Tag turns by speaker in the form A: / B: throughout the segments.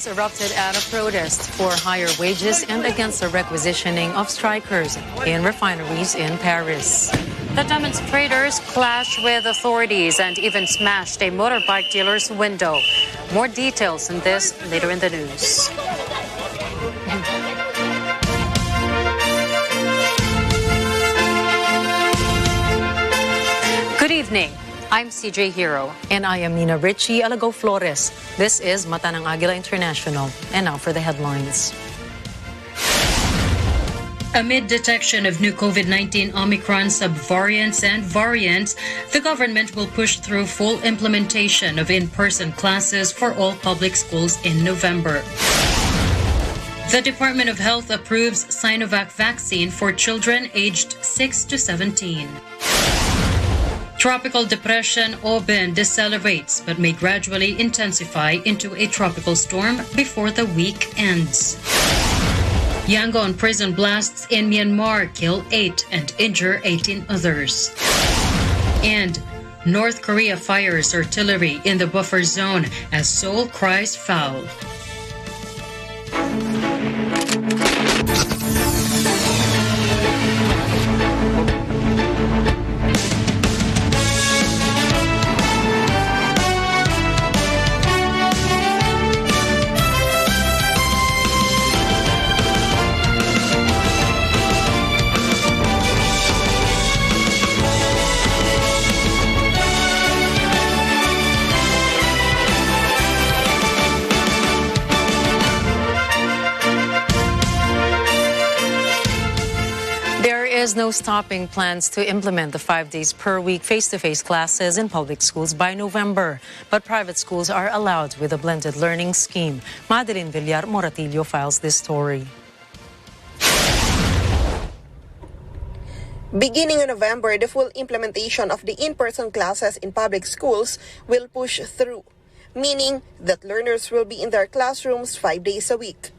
A: demonstrants erupted at a protest for higher wages and against the requisitioning of strikers in refineries in Paris. The demonstrators clashed with authorities and even smashed a motorbike dealer's window. More details on this later in the news. Good evening. I'm CJ Hero. And I am Nina Richie Alago Flores. This is Mata ng Agila International. And now for the headlines. Amid detection of new COVID-19 Omicron subvariants and variants, the government will push through full implementation of in-person classes for all public schools in November. The Department of Health approves Sinovac vaccine for children aged 6 to 17. Tropical depression Oben decelerates but may gradually intensify into a tropical storm before the week ends. Yangon prison blasts in Myanmar kill 8 and injure 18 others. And North Korea fires artillery in the buffer zone as Seoul cries foul. There is no stopping plans to implement the 5 days per week face-to-face classes in public schools by November. But private schools are allowed with a blended learning scheme. Madeline Villar Moratillo files this story.
B: Beginning in November, the full implementation of the in-person classes in public schools will push through, meaning that learners will be in their classrooms 5 days a week.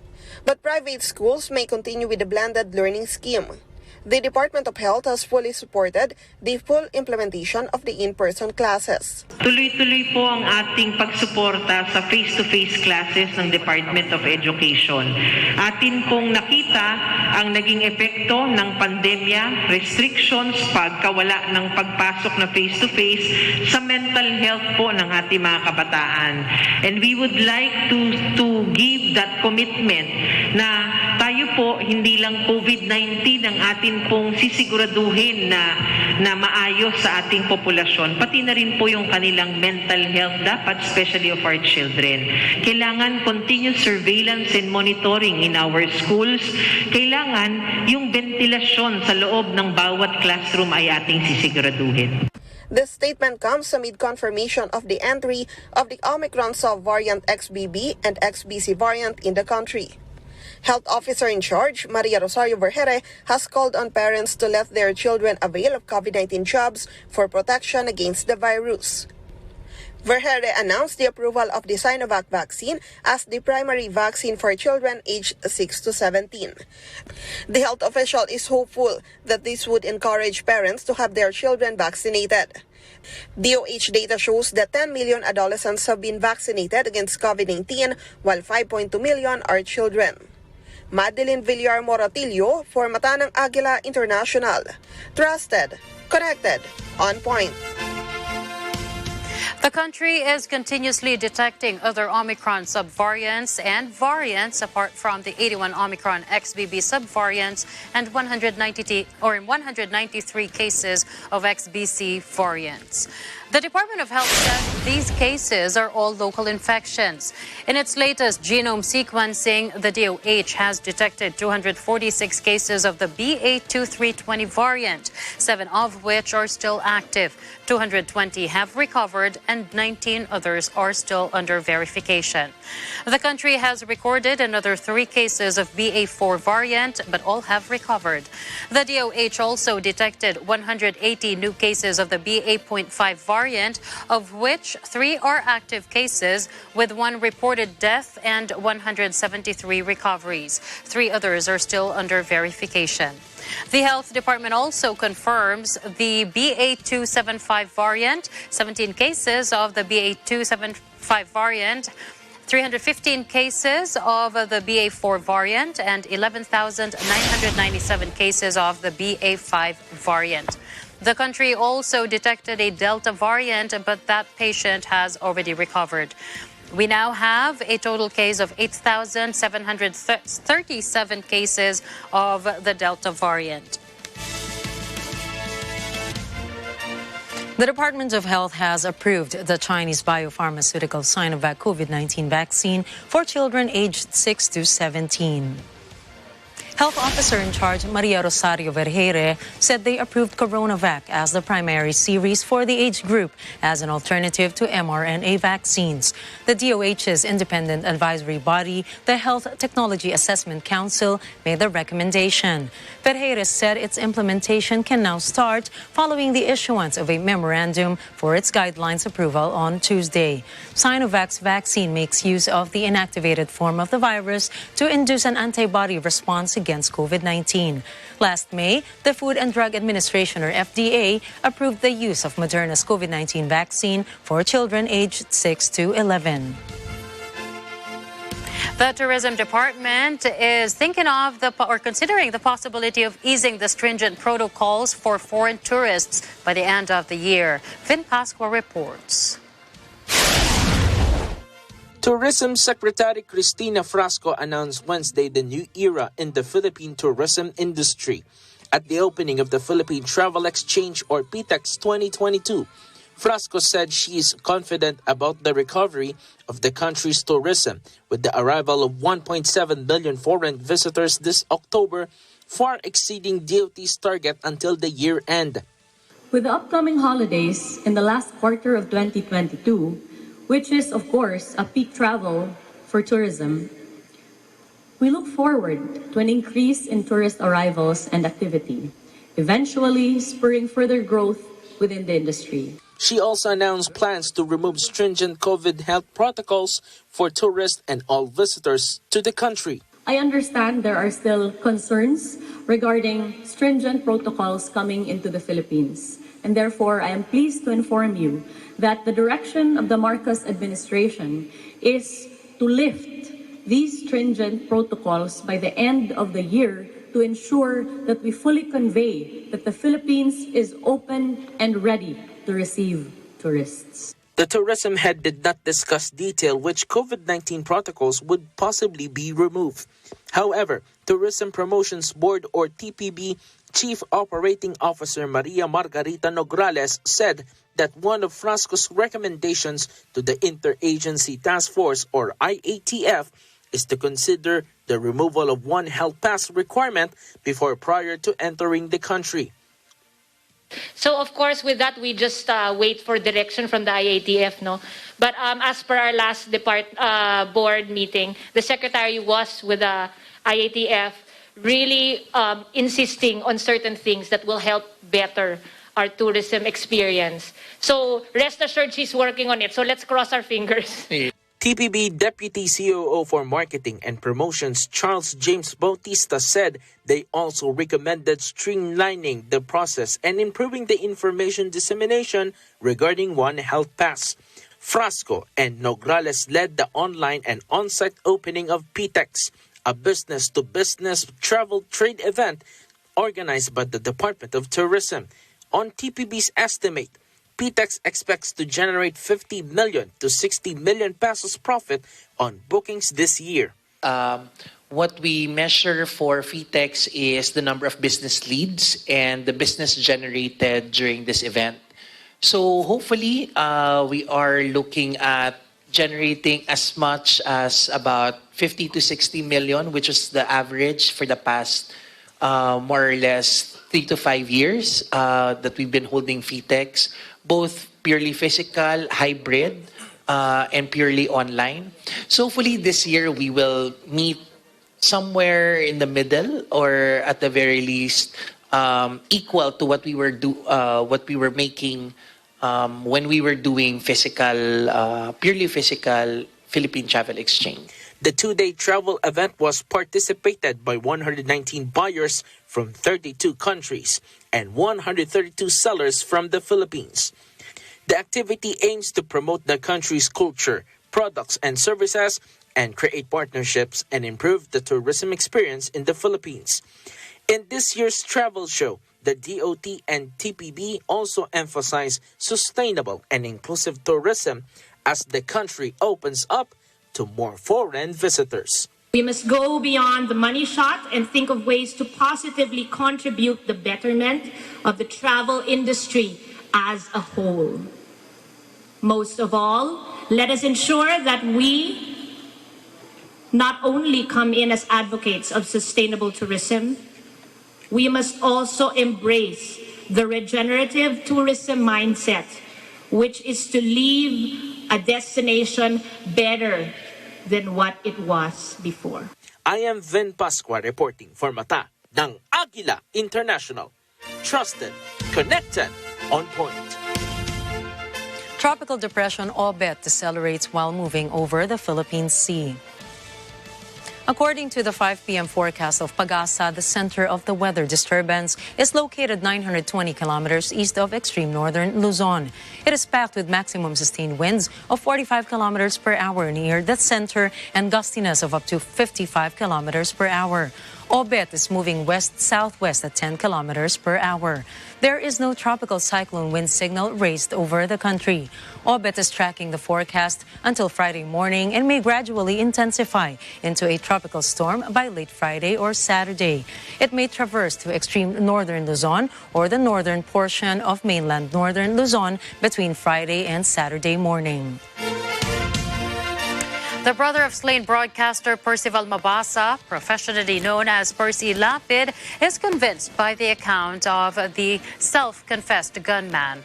B: But private schools may continue with the blended learning scheme. The Department of Health has fully supported the full implementation of the in-person classes.
C: Tuloy-tuloy po ang ating pagsuporta sa face-to-face classes ng Department of Education. Atin pong nakita ang naging epekto ng pandemya, restrictions, pagkawala ng pagpasok na face-to-face sa mental health po ng ating mga kabataan. And we would like to give that commitment na tayo po hindi lang COVID-19 ang ating pong sisiguraduhin na maayos sa ating populasyon, pati na rin po yung kanilang mental health dapat, especially of our children. Kailangan continuous surveillance and monitoring in our schools. Kailangan yung ventilasyon sa loob ng bawat classroom ay ating sisiguraduhin.
B: The statement comes amid confirmation of the entry of the Omicron subvariant XBB and XBC variant in the country. Health Officer in charge, Maria Rosario Vergere, has called on parents to let their children avail of COVID-19 jabs for protection against the virus. Vergere announced the approval of the Sinovac vaccine as the primary vaccine for children aged 6 to 17. The health official is hopeful that this would encourage parents to have their children vaccinated. DOH data shows that 10 million adolescents have been vaccinated against COVID-19, while 5.2 million are children. Madeline Villar Moratillo for Mata ng Agila International. Trusted, connected, on point.
A: The country is continuously detecting other Omicron subvariants and variants apart from the 81 Omicron XBB subvariants and 193 cases of XBC variants. The Department of Health says these cases are all local infections. In its latest genome sequencing, the DOH has detected 246 cases of the BA2320 variant, 7 of which are still active. 220 have recovered and 19 others are still under verification. The country has recorded another 3 cases of BA4 variant, but all have recovered. The DOH also detected 180 new cases of the BA.5 variant, of which 3 are active cases, with 1 reported death and 173 recoveries. 3 others are still under verification. The Health Department also confirms the BA.275 variant, 17 cases of the BA.275 variant 315 cases of the BA4 variant and 11,997 cases of the BA5 variant. The country also detected a Delta variant, but that patient has already recovered. We now have a total case of 8,737 cases of the Delta variant.
D: The Department of Health has approved the Chinese biopharmaceutical Sinovac COVID-19 vaccine for children aged 6 to 17. Health Officer in charge Maria Rosario Vergeire said they approved CoronaVac as the primary series for the age group as an alternative to mRNA vaccines. The DOH's independent advisory body, the Health Technology Assessment Council, made the recommendation. Vergeire said its implementation can now start following the issuance of a memorandum for its guidelines approval on Tuesday. Sinovac's vaccine makes use of the inactivated form of the virus to induce an antibody response against COVID-19. Last May, the Food and Drug Administration, or FDA, approved the use of Moderna's COVID-19 vaccine for children aged 6 to 11.
A: The Tourism Department is considering the possibility of easing the stringent protocols for foreign tourists by the end of the year. Vin Pascua reports.
E: Tourism Secretary Cristina Frasco announced Wednesday the new era in the Philippine tourism industry. At the opening of the Philippine Travel Exchange, or PTEX 2022, Frasco said she is confident about the recovery of the country's tourism, with the arrival of 1.7 million foreign visitors this October, far exceeding DOT's target until the year end.
F: With the upcoming holidays in the last quarter of 2022, which is, of course, a peak travel for tourism, we look forward to an increase in tourist arrivals and activity, eventually spurring further growth within the industry.
E: She also announced plans to remove stringent COVID health protocols for tourists and all visitors to the country.
F: I understand there are still concerns regarding stringent protocols coming into the Philippines, and therefore I am pleased to inform you that the direction of the Marcos administration is to lift these stringent protocols by the end of the year to ensure that we fully convey that the Philippines is open and ready to receive tourists.
E: The tourism head did not discuss detail which COVID-19 protocols would possibly be removed. However, Tourism Promotions Board, or TPB, Chief Operating Officer Maria Margarita Nograles said that one of Frasco's recommendations to the Interagency Task Force, or IATF, is to consider the removal of one health pass requirement prior to entering the country.
G: So, of course, with that, we just wait for direction from the IATF, no? But as per our last board meeting, the secretary was with the IATF really insisting on certain things that will help better our tourism experience. So, rest assured she's working on it. So, let's cross our fingers.
E: TPB Deputy COO for Marketing and Promotions Charles James Bautista said they also recommended streamlining the process and improving the information dissemination regarding One Health Pass. Frasco and Nograles led the online and on-site opening of PTEX, a business-to-business travel trade event organized by the Department of Tourism. On TPB's estimate, PTEX expects to generate 50 million to 60 million pesos profit on bookings this year.
H: What we measure for PTEX is the number of business leads and the business generated during this event. So hopefully, we are looking at generating as much as about 50 to 60 million, which is the average for the past more or less 3 to 5 years that we've been holding PTEX, both purely physical, hybrid, and purely online. So hopefully this year we will meet somewhere in the middle, or at the very least equal to what we were making when we were doing purely physical Philippine Travel Exchange.
E: The two-day travel event was participated by 119 buyers from 32 countries and 132 sellers from the Philippines. The activity aims to promote the country's culture, products and services, and create partnerships and improve the tourism experience in the Philippines. In this year's travel show, the DOT and TPB also emphasize sustainable and inclusive tourism as the country opens up to more foreign visitors.
I: We must go beyond the money shot and think of ways to positively contribute the betterment of the travel industry as a whole. Most of all, let us ensure that we not only come in as advocates of sustainable tourism, we must also embrace the regenerative tourism mindset, which is to leave a destination better than what it was before.
E: I am Vin Pascua reporting for Mata ng Agila International. Trusted, connected, on point.
D: Tropical depression Obet decelerates while moving over the Philippine Sea. According to the 5 p.m. forecast of Pagasa, the center of the weather disturbance is located 920 kilometers east of extreme northern Luzon. It is packed with maximum sustained winds of 45 kilometers per hour near the center and gustiness of up to 55 kilometers per hour. Obet is moving west-southwest at 10 kilometers per hour. There is no tropical cyclone wind signal raised over the country. Obet is tracking the forecast until Friday morning and may gradually intensify into a tropical storm by late Friday or Saturday. It may traverse to extreme northern Luzon or the northern portion of mainland northern Luzon between Friday and Saturday morning.
A: The brother of slain broadcaster Percival Mabasa, professionally known as Percy Lapid, is convinced by the account of the self-confessed gunman.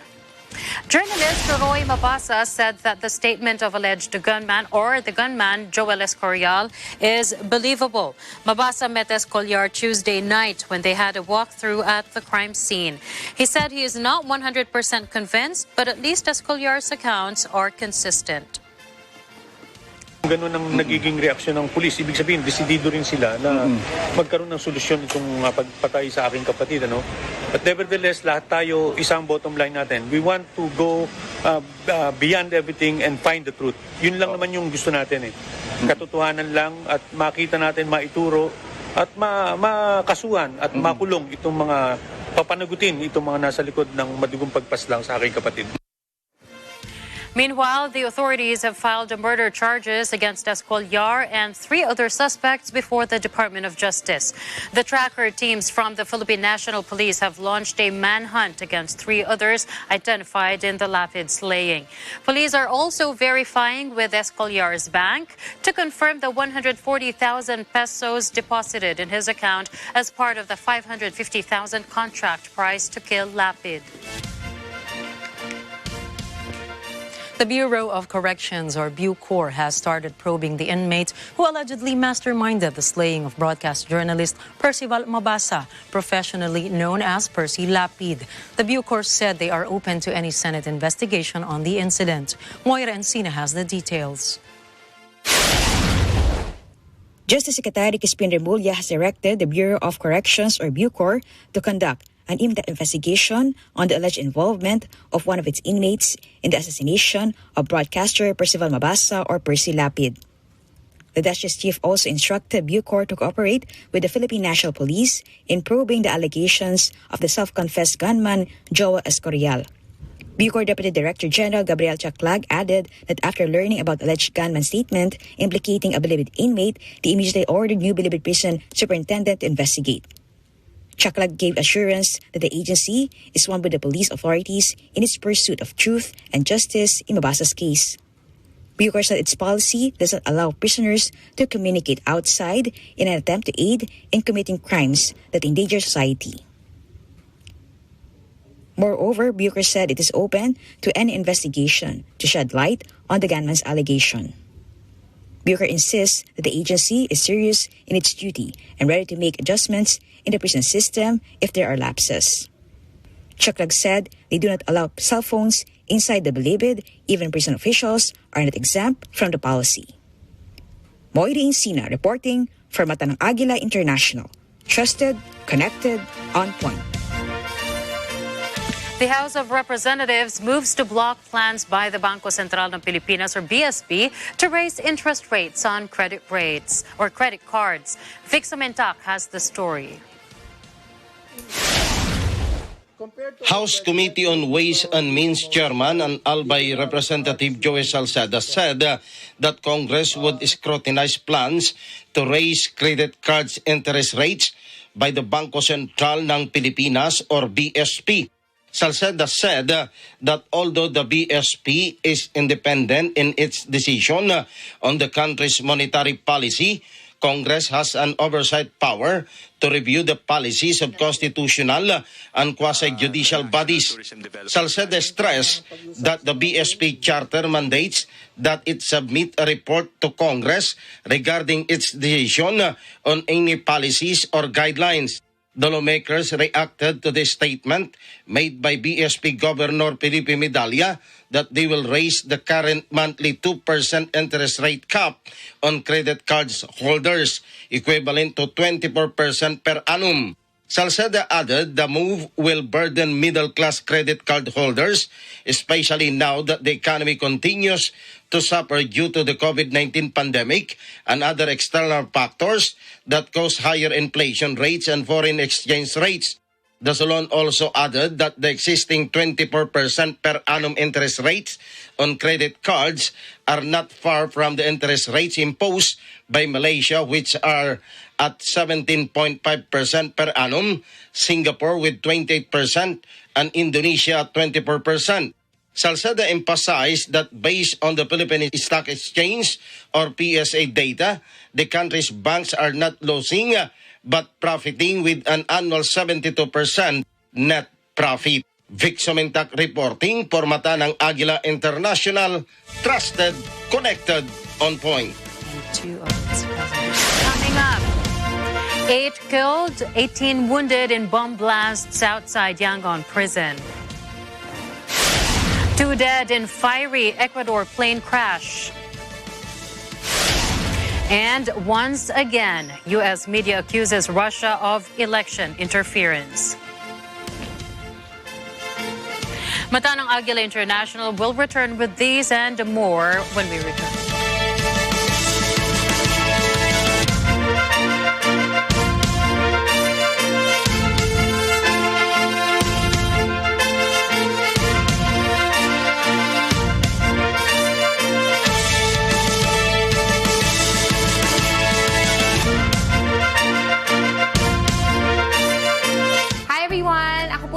A: Journalist Roy Mabasa said that the statement of alleged gunman or the gunman, Joel Escorial, is believable. Mabasa met Escorial Tuesday night when they had a walkthrough at the crime scene. He said he is not 100% convinced, but at least Escorial's accounts are consistent.
J: Ganun ang nagiging reaksyon ng pulis. Ibig sabihin, desidido rin sila na magkaroon ng solusyon itong pagpatay sa aking kapatid. Ano? But nevertheless, lahat tayo, isang bottom line natin. We want to go beyond everything and find the truth. Yun lang naman yung gusto natin. Katotohanan lang at makita natin, maituro at makasuhan at makulong itong mga papanagutin, itong mga nasa likod ng madugong pagpaslang sa aking kapatid.
A: Meanwhile, the authorities have filed murder charges against Escorial and 3 other suspects before the Department of Justice. The tracker teams from the Philippine National Police have launched a manhunt against 3 others identified in the Lapid slaying. Police are also verifying with Escorial's bank to confirm the 140,000 pesos deposited in his account as part of the 550,000 contract price to kill Lapid.
D: The Bureau of Corrections, or Bucor, has started probing the inmate who allegedly masterminded the slaying of broadcast journalist Percival Mabasa, professionally known as Percy Lapid. The Bucor said they are open to any Senate investigation on the incident. Moira Encina has the details.
K: Justice Secretary Crispin Remulla has directed the Bureau of Corrections, or Bucor, to conduct an in-depth investigation on the alleged involvement of one of its inmates in the assassination of broadcaster Percival Mabasa, or Percy Lapid. The Justice Chief also instructed Bucor to cooperate with the Philippine National Police in probing the allegations of the self-confessed gunman Joel Escorial. Bucor Deputy Director General Gabriel Chaclag added that after learning about alleged gunman's statement implicating a Bilibid inmate, they immediately ordered New Bilibid Prison Superintendent to investigate. Chaclag gave assurance that the agency is one with the police authorities in its pursuit of truth and justice in Mabasa's case. Bucor said its policy does not allow prisoners to communicate outside in an attempt to aid in committing crimes that endanger society. Moreover, Bucor said it is open to any investigation to shed light on the gunman's allegation. Bucor insists that the agency is serious in its duty and ready to make adjustments in the prison system if there are lapses. Chaclag said they do not allow cell phones inside the Bilibid. Even prison officials are not exempt from the policy. Moira Encina reporting for Mata ng Agila International. Trusted, connected, on point.
A: The House of Representatives moves to block plans by the Bangko Sentral ng Pilipinas or BSP to raise interest rates on credit cards. Vic Sumentak has the story.
L: House Committee on Ways and Means Chairman and Albay Representative Joey Salceda said that Congress would scrutinize plans to raise credit cards interest rates by the Bangko Sentral ng Pilipinas or BSP. Salceda said that although the BSP is independent in its decision on the country's monetary policy, Congress has an oversight power to review the policies of constitutional and quasi-judicial bodies. Salceda stressed that the BSP charter mandates that it submit a report to Congress regarding its decision on any policies or guidelines. The lawmakers reacted to the statement made by BSP Governor Felipe Medalla that they will raise the current monthly 2% interest rate cap on credit cards holders, equivalent to 24% per annum. Salceda added the move will burden middle-class credit card holders, especially now that the economy continues to suffer due to the COVID-19 pandemic and other external factors that cause higher inflation rates and foreign exchange rates. The salon also added that the existing 24% per annum interest rates on credit cards are not far from the interest rates imposed by Malaysia, which are at 17.5% per annum, Singapore with 28%, and Indonesia at 24%. Salceda emphasized that based on the Philippine Stock Exchange or PSA data, the country's banks are not losing but profiting with an annual 72% net profit. Vic Sumentak reporting for Mata ng Agila International, trusted, connected, on point.
A: Coming up, 8 killed, 18 wounded in bomb blasts outside Yangon prison. 2 dead in fiery Ecuador plane crash. And once again, U.S. media accuses Russia of election interference. Mata ng Agila International will return with these and more when we return.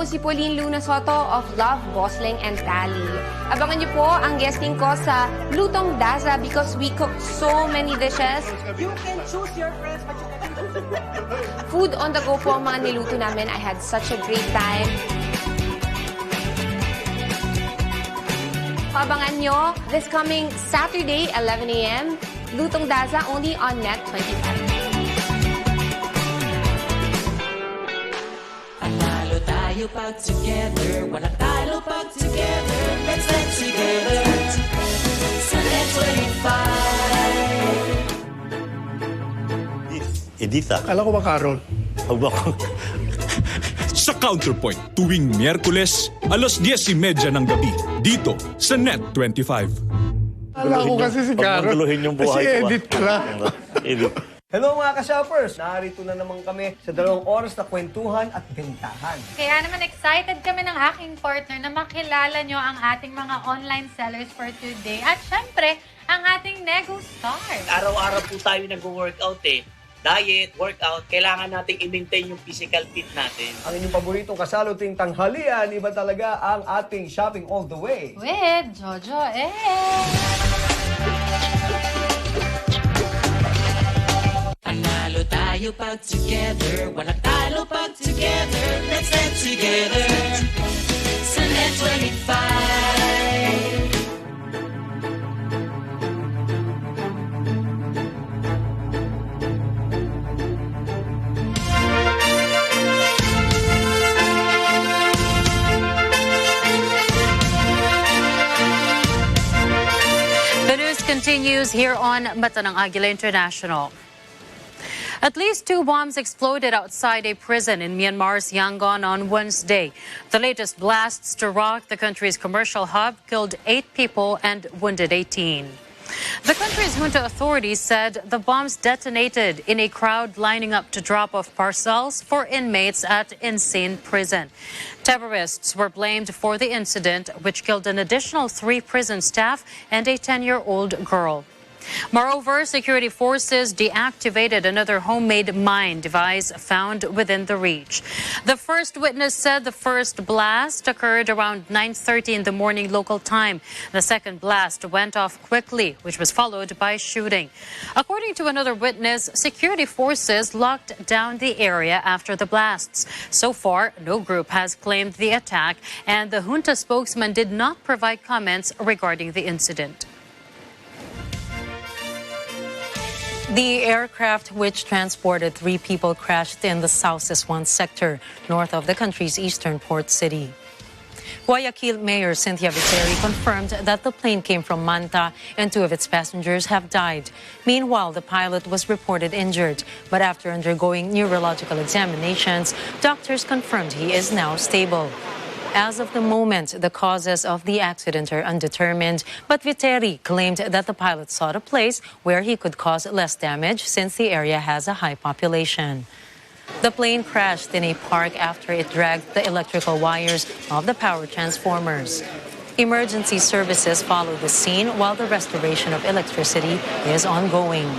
M: Si Pauline Luna Soto of Love, Bosling, and Tally. Abangan niyo po ang guesting ko sa Lutong Daza because we cook so many dishes.
N: You can choose your friends, but you can...
M: Food on the go po ang mga niluto namin. I had such a great time. Abangan nyo this coming Saturday, 11 a.m. Lutong Daza only on Net 25.
O: Tayo pag together, wala tayo pag together, let's get together sa Net 25.
P: Edita.
Q: Kala ko ba Carol?
R: Sa Counterpoint, tuwing Miyerkules, alas 10:30 ng gabi, dito sa Net 25.
Q: Kala ko kasi si Carol.
P: Pagmuluhin yung buhay
Q: kasi edit ka lang.
P: Edit.
N: Hello mga ka-shoppers! Narito na naman kami sa 2 oras na kwentuhan at bentahan.
S: Kaya naman excited kami ng aking partner na makilala nyo ang ating mga online sellers for today. At syempre, ang ating Nego Star.
T: Araw-araw po tayo nag-workout Diet, workout, kailangan nating i-maintain yung physical fit natin.
N: Ang inyong paboritong kasaluting tanghalian, iba talaga ang ating shopping all the way.
S: With Jojo
O: Panalo tayo pag together, wala talo pag together, let's get together sa Net 25.
A: The news continues here on Mata ng Agila International. At least 2 bombs exploded outside a prison in Myanmar's Yangon on Wednesday. The latest blasts to rock the country's commercial hub killed 8 people and wounded 18. The country's junta authorities said the bombs detonated in a crowd lining up to drop off parcels for inmates at Insane Prison. Terrorists were blamed for the incident, which killed an additional 3 prison staff and a 10-year-old girl. Moreover, security forces deactivated another homemade mine device found within the reach. The first witness said the first blast occurred around 9:30 in the morning local time. The second blast went off quickly, which was followed by shooting. According to another witness, security forces locked down the area after the blasts. So far, no group has claimed the attack, and the junta spokesman did not provide comments regarding the incident.
D: The aircraft which transported 3 people crashed in the South Siswan sector, north of the country's eastern port city. Guayaquil Mayor Cynthia Viteri confirmed that the plane came from Manta and 2 of its passengers have died. Meanwhile, the pilot was reported injured, but after undergoing neurological examinations, doctors confirmed he is now stable. As of the moment, the causes of the accident are undetermined, but Viteri claimed that the pilot sought a place where he could cause less damage since the area has a high population. The plane crashed in a park after it dragged the electrical wires of the power transformers. Emergency services followed the scene while the restoration of electricity is ongoing.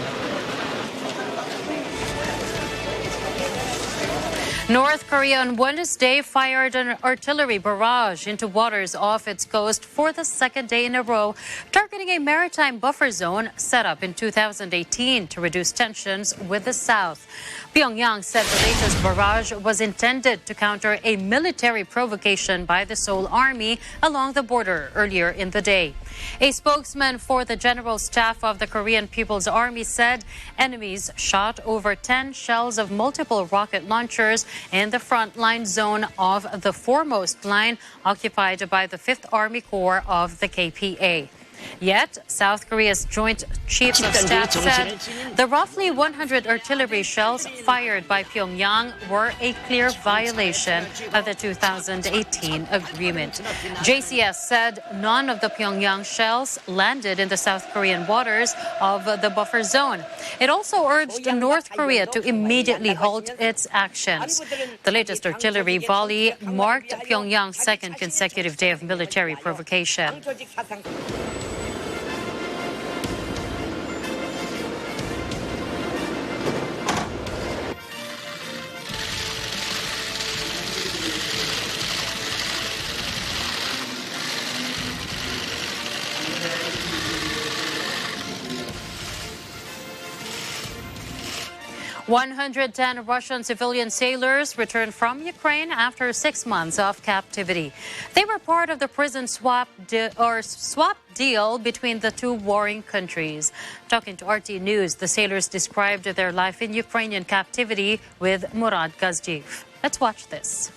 A: North Korea on Wednesday fired an artillery barrage into waters off its coast for the second day in a row, targeting a maritime buffer zone set up in 2018 to reduce tensions with the South. Pyongyang said the latest barrage was intended to counter a military provocation by the Seoul Army along the border earlier in the day. A spokesman for the General Staff of the Korean People's Army said enemies shot over 10 shells of multiple rocket launchers in the frontline zone of the foremost line occupied by the 5th Army Corps of the KPA. Yet, South Korea's Joint Chiefs of Staff said the roughly 100 artillery shells fired by Pyongyang were a clear violation of the 2018 agreement. JCS said none of the Pyongyang shells landed in the South Korean waters of the buffer zone. It also urged North Korea to immediately halt its actions. The latest artillery volley marked Pyongyang's second consecutive day of military provocation. 110 Russian civilian sailors returned from Ukraine after 6 months of captivity. They were part of the prison swap deal between the 2 warring countries. Talking to RT News, the sailors described their life in Ukrainian captivity with Murad Gazdiv. Let's watch this.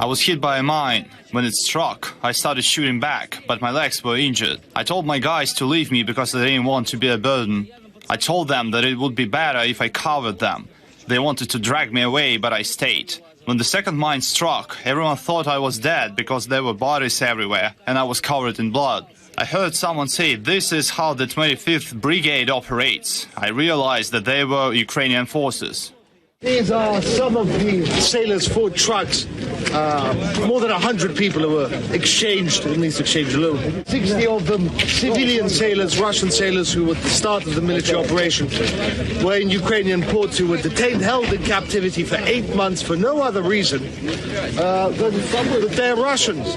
P: I was hit by a mine. When it struck, I started shooting back, but my legs were injured. I told my guys to leave me because they didn't want to be a burden. I told them that it would be better if I covered them. They wanted to drag me away, but I stayed. When the second mine struck, everyone thought I was dead because there were bodies everywhere and I was covered in blood. I heard someone say, "This is how the 25th Brigade operates." I realized that they were Ukrainian forces.
Q: These are some of the sailors' 4 trucks. More than 100 people who were exchanged in these exchanges alone. 60 of them civilian sailors, Russian sailors who were at the start of the military operation were in Ukrainian ports, who were detained, held in captivity for 8 months for no other reason than that they're Russians.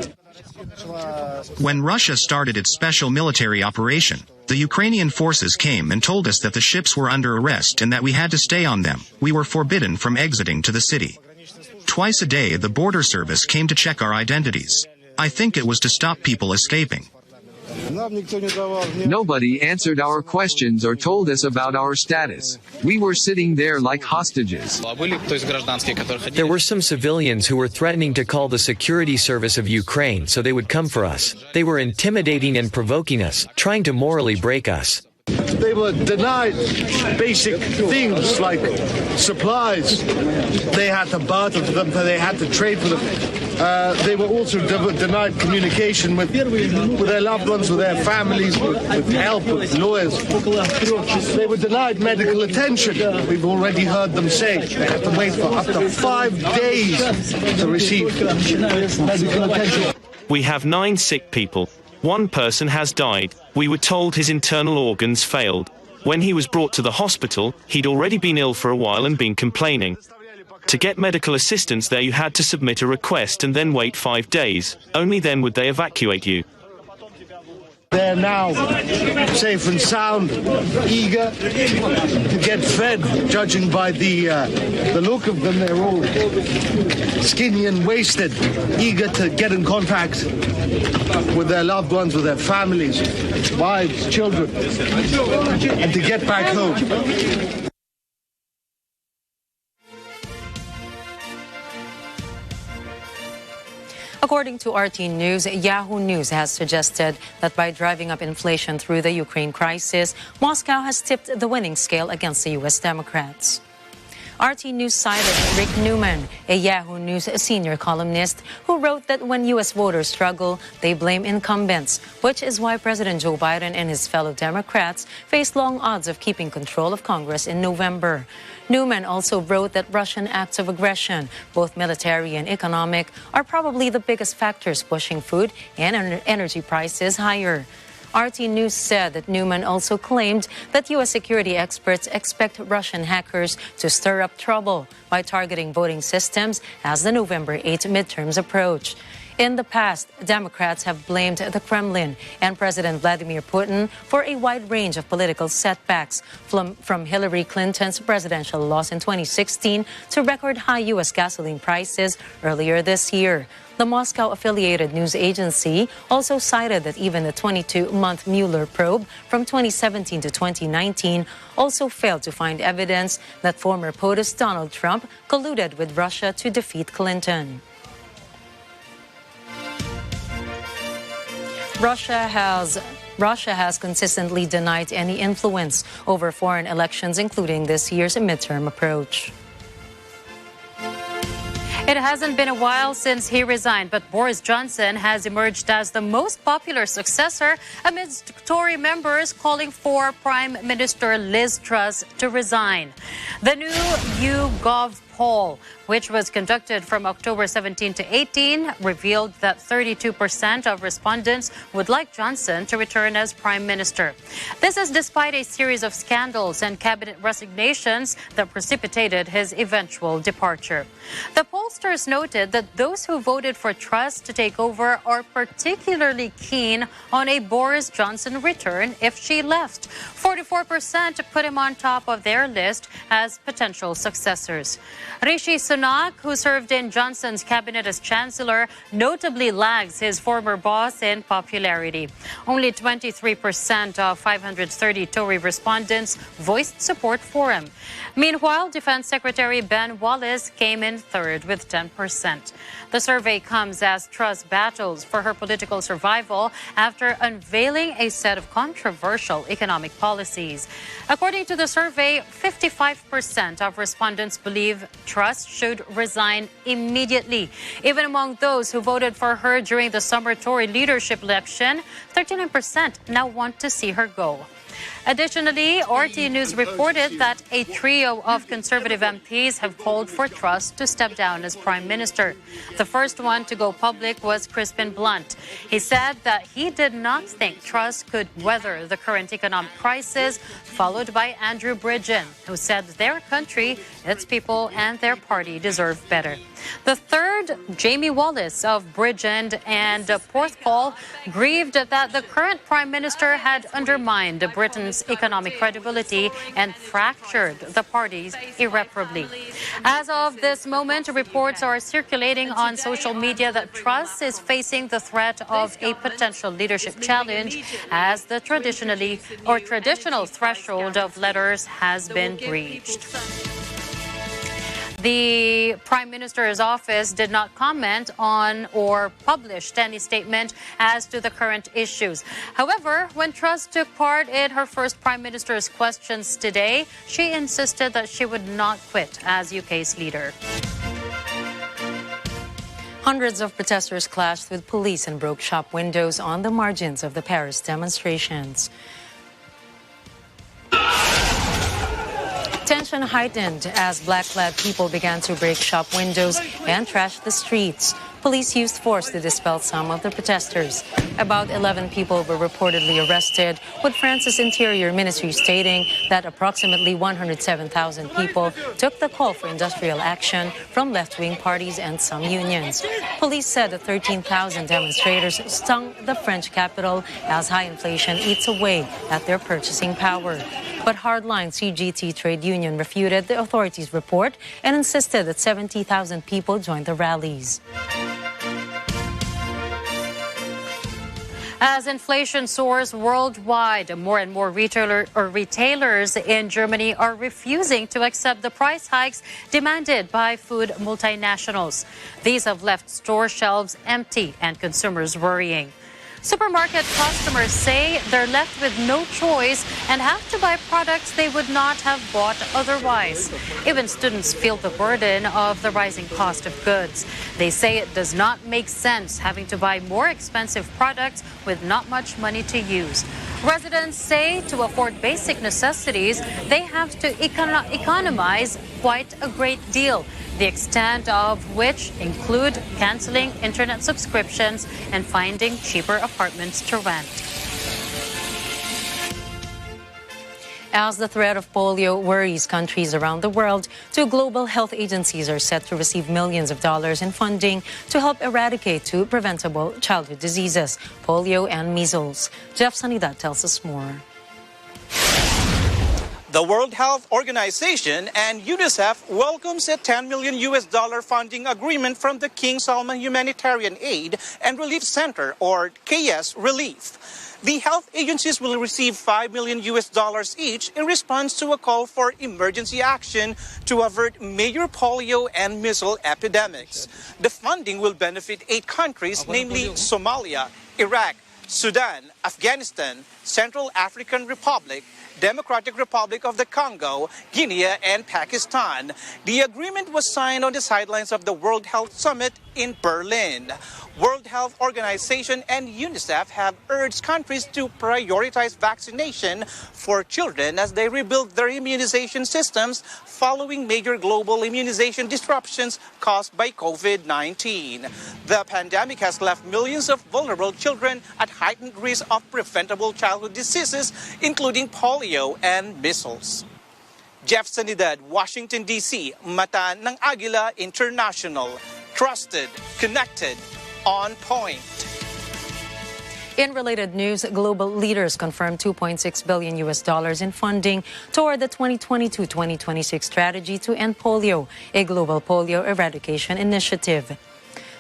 U: When Russia started its special military operation, the Ukrainian forces came and told us that the ships were under arrest and that we had to stay on them. We were forbidden from exiting to the city. Twice a day, the border service came to check our identities. I think it was to stop people escaping.
V: Nobody answered our questions or told us about our status. We were sitting there like hostages.
W: There were some civilians who were threatening to call the security service of Ukraine so they would come for us. They were intimidating and provoking us, trying to morally break us.
Q: They were denied basic things like supplies. They had to barter for them, they had to trade for them. They were also denied communication with their loved ones, with their families, with help, with lawyers. They were denied medical attention. We've already heard them say they had to wait for up to 5 days to receive medical attention.
B: We have 9 sick people. 1 person has died. We were told his internal organs failed. When he was brought to the hospital, he'd already been ill for a while and been complaining. To get medical assistance there you had to submit a request and then wait 5 days. Only then would they evacuate you.
Q: They're now safe and sound, eager to get fed. Judging by the look of them, they're all skinny and wasted, eager to get in contact with their loved ones, with their families, wives, children, and to get back home.
D: According to RT News, Yahoo News has suggested that by driving up inflation through the Ukraine crisis, Moscow has tipped the winning scale against the U.S. Democrats. RT News cited Rick Newman, a Yahoo News senior columnist, who wrote that when U.S. voters struggle, they blame incumbents, which is why President Joe Biden and his fellow Democrats face long odds of keeping control of Congress in November. Newman also wrote that Russian acts of aggression, both military and economic, are probably the biggest factors pushing food and energy prices higher. RT News said that Newman also claimed that U.S. security experts expect Russian hackers to stir up trouble by targeting voting systems as the November 8 midterms approach. In the past, Democrats have blamed the Kremlin and President Vladimir Putin for a wide range of political setbacks, from Hillary Clinton's presidential loss in 2016 to record high U.S. gasoline prices earlier this year. The Moscow-affiliated news agency also cited that even the 22-month Mueller probe from 2017 to 2019 also failed to find evidence that former POTUS Donald Trump colluded with Russia to defeat Clinton. Russia has consistently denied any influence over foreign elections, including this year's midterm approach.
A: It hasn't been a while since he resigned, but Boris Johnson has emerged as the most popular successor amidst Tory members calling for Prime Minister Liz Truss to resign. The new YouGov poll, which was conducted from October 17 to 18, revealed that 32% of respondents would like Johnson to return as Prime Minister. This is despite a series of scandals and cabinet resignations that precipitated his eventual departure. The pollsters noted that those who voted for Truss to take over are particularly keen on a Boris Johnson return if she left. 44% put him on top of their list as potential successors. Rishi Sunak, who served in Johnson's cabinet as chancellor, notably lags his former boss in popularity. Only 23% of 530 Tory respondents voiced support for him. Meanwhile, Defense Secretary Ben Wallace came in third with 10%. The survey comes as Truss battles for her political survival after unveiling a set of controversial economic policies. According to the survey, 55% of respondents believe Truss should resign immediately. Even among those who voted for her during the summer Tory leadership election, 39% now want to see her go. Additionally, RT News reported that a trio of Conservative MPs have called for Truss to step down as Prime Minister. The first one to go public was Crispin Blunt. He said that he did not think Truss could weather the current economic crisis, followed by Andrew Bridgen, who said their country, its people, and their party deserve better. The third, Jamie Wallace of Bridgend and Porthcawl, grieved that the current Prime Minister had undermined Britain's economic credibility and fractured the parties irreparably. As of this moment, reports are circulating on social media that Truss is facing the threat of a potential leadership challenge as the traditional threshold of letters has been breached. The Prime Minister's office did not comment on or published any statement as to the current issues. However, when Truss took part in her first Prime Minister's questions today, she insisted that she would not quit as UK's leader.
D: Hundreds of protesters clashed with police and broke shop windows on the margins of the Paris demonstrations. Tension heightened as black-clad people began to break shop windows and trash the streets. Police used force to dispel some of the protesters. About 11 people were reportedly arrested, with France's Interior Ministry stating that approximately 107,000 people took the call for industrial action from left-wing parties and some unions. Police said that 13,000 demonstrators stung the French capital as high inflation eats away at their purchasing power. But hardline CGT trade union refuted the authorities' report and insisted that 70,000 people joined the rallies.
A: As inflation soars worldwide, more and more retailers in Germany are refusing to accept the price hikes demanded by food multinationals. These have left store shelves empty and consumers worrying. Supermarket customers say they're left with no choice and have to buy products they would not have bought otherwise. Even students feel the burden of the rising cost of goods. They say it does not make sense having to buy more expensive products with not much money to use. Residents say to afford basic necessities, they have to economize quite a great deal, the extent of which include canceling internet subscriptions and finding cheaper apartments to rent.
D: As the threat of polio worries countries around the world, two global health agencies are set to receive millions of dollars in funding to help eradicate two preventable childhood diseases, polio and measles. Jeff Sanidad tells us more.
C: The World Health Organization and UNICEF welcomes a $10 million funding agreement from the King Salman Humanitarian Aid and Relief Center, or KS Relief. The health agencies will receive $5 million each in response to a call for emergency action to avert major polio and measles epidemics. The funding will benefit 8 countries, namely Somalia, Iraq, Sudan, Afghanistan, Central African Republic, Democratic Republic of the Congo, Guinea, and Pakistan. The agreement was signed on the sidelines of the World Health Summit in Berlin. World Health Organization and UNICEF have urged countries to prioritize vaccination for children as they rebuild their immunization systems following major global immunization disruptions caused by COVID-19. The pandemic has left millions of vulnerable children at heightened risk of preventable childhood diseases, including polio and measles. Jeff Sanidad, Washington, D.C., Mata ng Agila International. Trusted, connected, on point.
D: In related news, global leaders confirmed $2.6 billion in funding toward the 2022-2026 strategy to end polio, a global polio eradication initiative.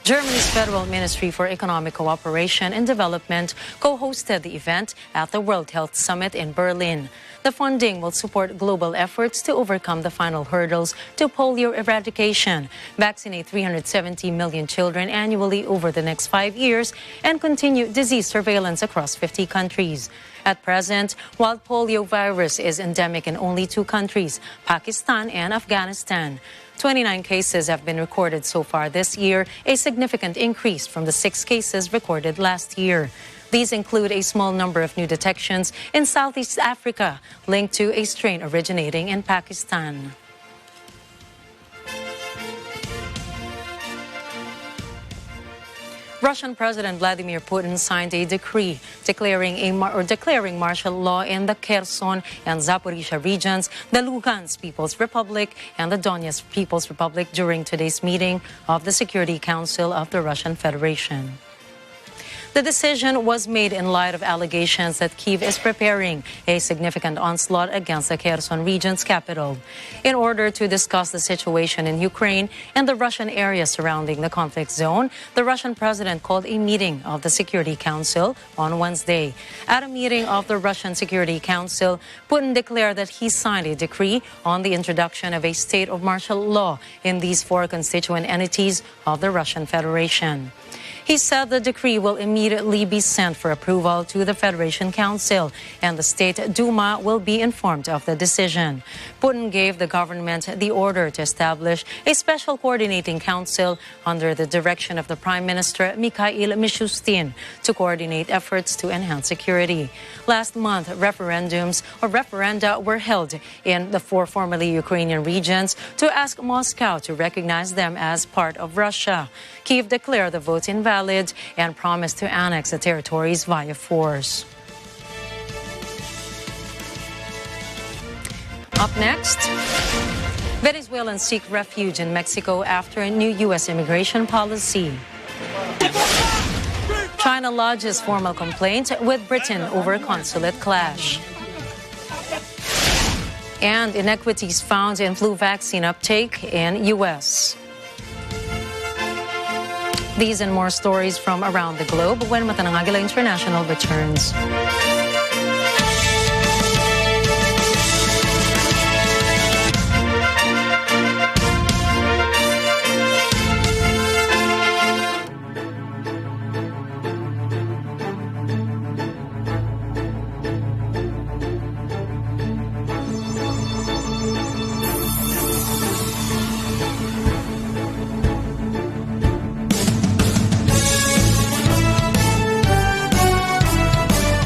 D: Germany's Federal Ministry for Economic Cooperation and Development co-hosted the event at the World Health Summit in Berlin. The funding will support global efforts to overcome the final hurdles to polio eradication, vaccinate 370 million children annually over the next 5 years, and continue disease surveillance across 50 countries. At present, wild polio virus is endemic in only 2 countries, Pakistan and Afghanistan. 29 cases have been recorded so far this year, a significant increase from the 6 cases recorded last year. These include a small number of new detections in Southeast Africa linked to a strain originating in Pakistan. Russian President Vladimir Putin signed a decree declaring martial law in the Kherson and Zaporizhia regions, the Lugansk People's Republic and the Donetsk People's Republic during today's meeting of the Security Council of the Russian Federation. The decision was made in light of allegations that Kyiv is preparing a significant onslaught against the Kherson region's capital. In order to discuss the situation in Ukraine and the Russian areas surrounding the conflict zone, the Russian president called a meeting of the Security Council on Wednesday. At a meeting of the Russian Security Council, Putin declared that he signed a decree on the introduction of a state of martial law in these four constituent entities of the Russian Federation. He said the decree will immediately be sent for approval to the Federation Council, and the State Duma will be informed of the decision. Putin gave the government the order to establish a special coordinating council under the direction of the Prime Minister Mikhail Mishustin to coordinate efforts to enhance security. Last month, referenda were held in the four formerly Ukrainian regions to ask Moscow to recognize them as part of Russia. Kyiv declared the vote invalid and promised to annex the territories via force. Up next, Venezuelans seek refuge in Mexico after a new U.S. immigration policy. China lodges formal complaint with Britain over consulate clash. And inequities found in flu vaccine uptake in U.S. These and more stories from around the globe when Agila International returns.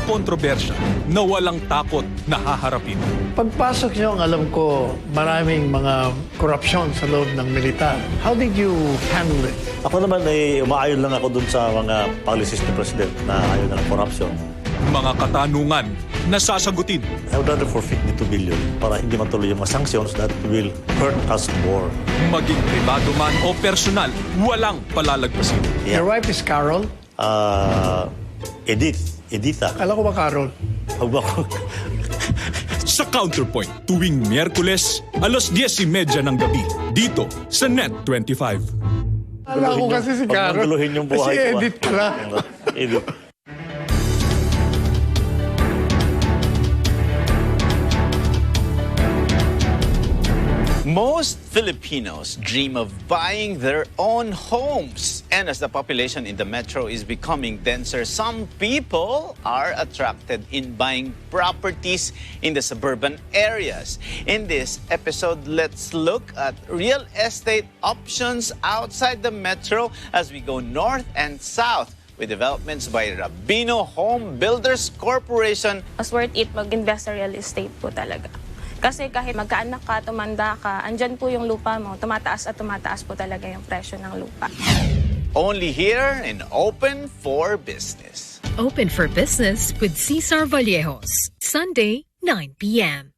R: Kontrobersya na walang takot na haharapin.
F: Pagpasok niyo, alam ko, maraming mga korupsyon sa loob ng militar. How did you handle it?
G: Ako naman ay umaayon lang ako dun sa mga policies ni President na ayaw na ng korupsyon.
R: Mga katanungan na sasagutin.
G: I would rather forfeit the 2 billion para hindi matuloy yung mga sanctions that will hurt us more.
R: Maging pribado man o personal, walang palalagpasin.
F: Your wife is Carol?
G: Edita.
F: Kala ko ba Carol?
R: Sa Counterpoint, tuwing Miyerkules, alas 10:30 ng gabi, dito sa Net 25.
F: Kala ko kasi si Carol.
G: Pagmanguluhin yung buhay
F: kasi edit pala.
G: Edit.
H: Most Filipinos dream of buying their own homes. And as the population in the metro is becoming denser, some people are attracted in buying properties in the suburban areas. In this episode, let's look at real estate options outside the metro as we go north and south with developments by Rabino Home Builders Corporation.
X: Mas worth it mag-invest sa real estate po talaga. Kasi kahit magkaanak ka, tumanda ka, andyan po yung lupa mo, tumataas at tumataas po talaga yung presyo ng lupa.
H: Only here in Open for Business.
Y: Open for Business with Cesar Vallejos, Sunday, 9 p.m.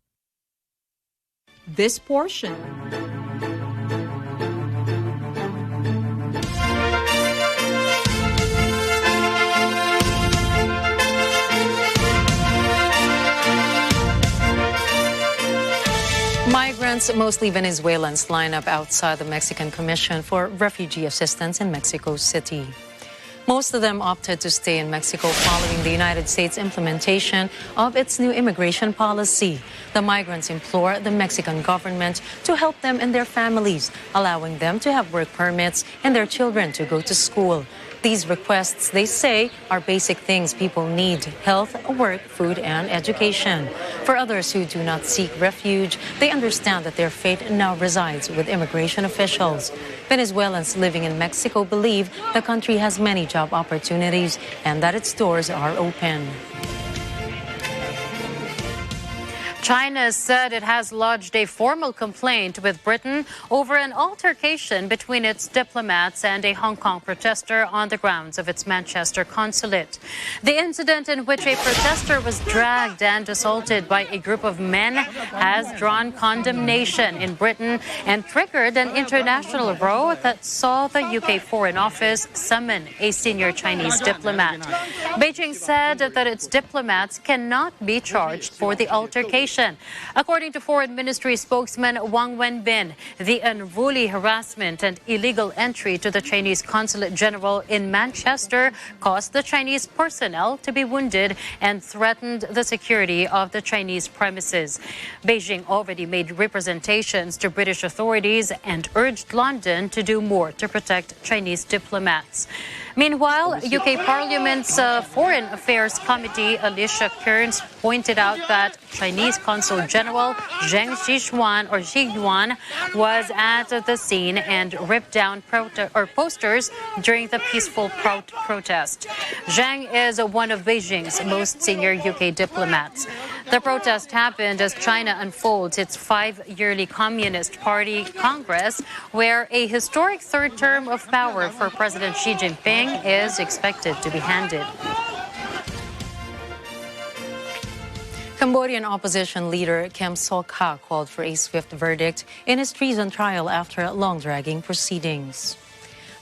Z: This portion.
D: Migrants, mostly Venezuelans, line up outside the Mexican Commission for Refugee Assistance in Mexico City. Most of them opted to stay in Mexico following the United States implementation of its new immigration policy. The migrants implore the Mexican government to help them and their families, allowing them to have work permits and their children to go to school. These requests, they say, are basic things people need: health, work, food, and education. For others who do not seek refuge, they understand that their fate now resides with immigration officials. Venezuelans living in Mexico believe the country has many job opportunities and that its doors are open.
A: China said it has lodged a formal complaint with Britain over an altercation between its diplomats and a Hong Kong protester on the grounds of its Manchester consulate. The incident, in which a protester was dragged and assaulted by a group of men, has drawn condemnation in Britain and triggered an international row that saw the UK Foreign Office summon a senior Chinese diplomat. Beijing said that its diplomats cannot be charged for the altercation. According to Foreign Ministry spokesman Wang Wenbin, the unruly harassment and illegal entry to the Chinese Consulate General in Manchester caused the Chinese personnel to be wounded and threatened the security of the Chinese premises. Beijing already made representations to British authorities and urged London to do more to protect Chinese diplomats. Meanwhile, UK Parliament's Foreign Affairs Committee, Alicia Kearns, pointed out that Chinese Consul General Zheng Xiyuan was at the scene and ripped down posters during the peaceful protest. Zheng is one of Beijing's most senior UK diplomats. The protest happened as China unfolds its 5-yearly Communist Party Congress, where a historic third term of power for President Xi Jinping is expected to be handed.
D: Cambodian opposition leader Kem Sokha called for a swift verdict in his treason trial after long-dragging proceedings.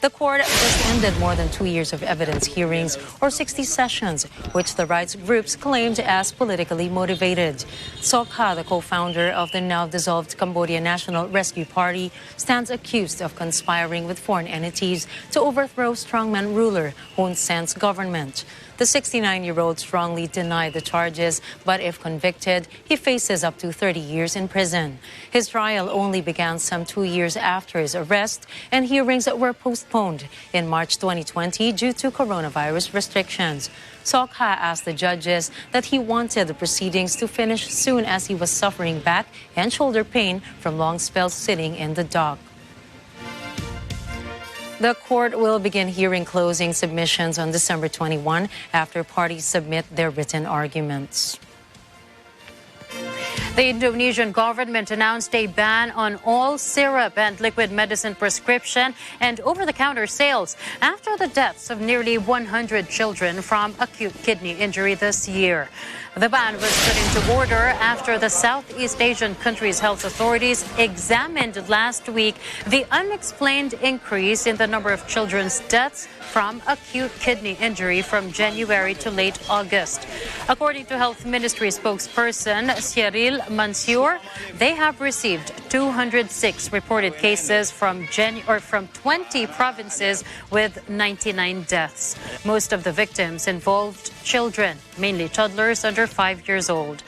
D: The court just ended more than 2 years of evidence hearings, or 60 sessions, which the rights groups claimed as politically motivated. Sokha, the co-founder of the now-dissolved Cambodian National Rescue Party, stands accused of conspiring with foreign entities to overthrow strongman ruler Hun Sen's government. The 69-year-old strongly denied the charges, but if convicted, he faces up to 30 years in prison. His trial only began some 2 years after his arrest, and hearings were postponed in March 2020 due to coronavirus restrictions. Sokha asked the judges that he wanted the proceedings to finish soon as he was suffering back and shoulder pain from long spells sitting in the dock. The court will begin hearing closing submissions on December 21 after parties submit their written arguments.
A: The Indonesian government announced a ban on all syrup and liquid medicine prescription and over-the-counter sales after the deaths of nearly 100 children from acute kidney injury this year. The ban was put into order after the Southeast Asian country's health authorities examined last week the unexplained increase in the number of children's deaths from acute kidney injury from January to late August. According to Health Ministry spokesperson Cyril Mansour, they have received 206 reported cases from 20 provinces with 99 deaths. Most of the victims involved children, mainly toddlers under 5 years old.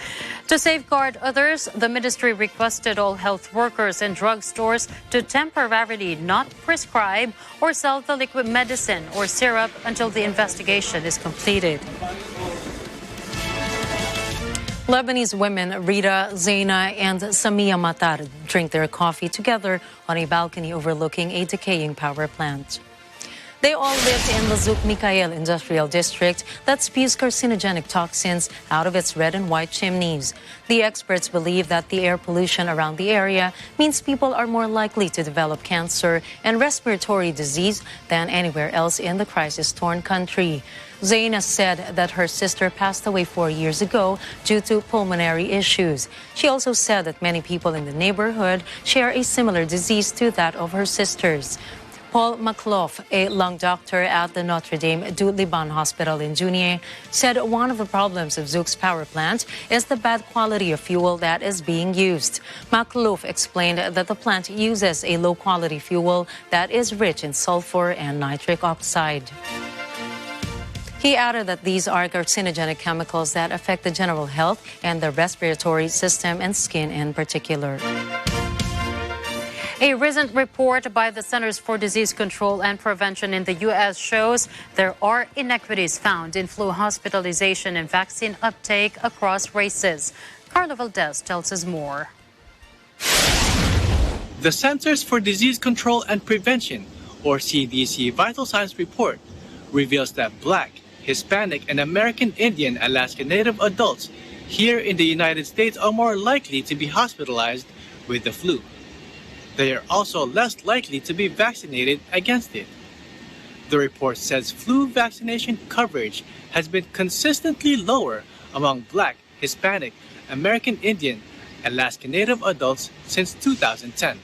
A: To safeguard others, the ministry requested all health workers in drugstores to temporarily not prescribe or sell the liquid medicine or syrup until the investigation is completed.
D: Lebanese women Rita, Zaina, and Samia Matar drink their coffee together on a balcony overlooking a decaying power plant. They all lived in the Zouk Mikhail industrial district that spews carcinogenic toxins out of its red and white chimneys. The experts believe that the air pollution around the area means people are more likely to develop cancer and respiratory disease than anywhere else in the crisis-torn country. Zaina said that her sister passed away 4 years ago due to pulmonary issues. She also said that many people in the neighborhood share a similar disease to that of her sisters. Paul Makloff, a lung doctor at the Notre Dame du Liban Hospital in Jounieh, said one of the problems of Zouk's power plant is the bad quality of fuel that is being used. Makloff explained that the plant uses a low-quality fuel that is rich in sulfur and nitric oxide. He added that these are carcinogenic chemicals that affect the general health and the respiratory system and skin in particular.
A: A recent report by the Centers for Disease Control and Prevention in the U.S. shows there are inequities found in flu hospitalization and vaccine uptake across races. Carlo Valdez tells us more.
E: The Centers for Disease Control and Prevention, or CDC Vital Signs report, reveals that Black, Hispanic, and American Indian Alaska Native adults here in the United States are more likely to be hospitalized with the flu. They are also less likely to be vaccinated against it. The report says flu vaccination coverage has been consistently lower among Black, Hispanic, American Indian, Alaska Native adults since 2010.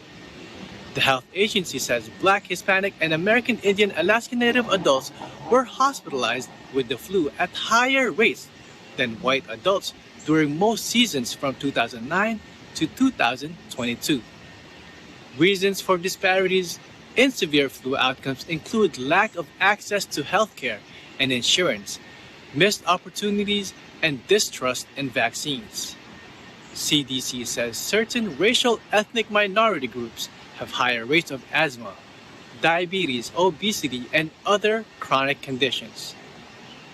E: The health agency says Black, Hispanic, and American Indian Alaska Native adults were hospitalized with the flu at higher rates than white adults during most seasons from 2009 to 2022. Reasons for disparities in severe flu outcomes include lack of access to healthcare and insurance, missed opportunities, and distrust in vaccines. CDC says certain racial ethnic minority groups have higher rates of asthma, diabetes, obesity, and other chronic conditions.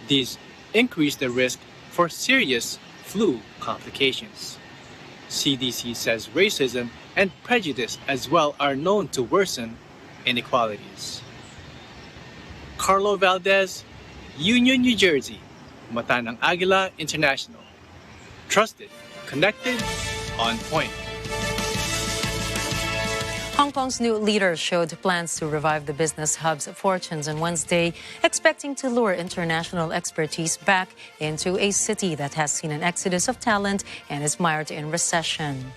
E: These increase the risk for serious flu complications. CDC says racism and prejudice as well are known to worsen inequalities. Carlo Valdez, Union, New Jersey, Mata ng Agila International. Trusted, connected, on point.
D: Hong Kong's new leader showed plans to revive the business hub's fortunes on Wednesday, expecting to lure international expertise back into a city that has seen an exodus of talent and is mired in recession.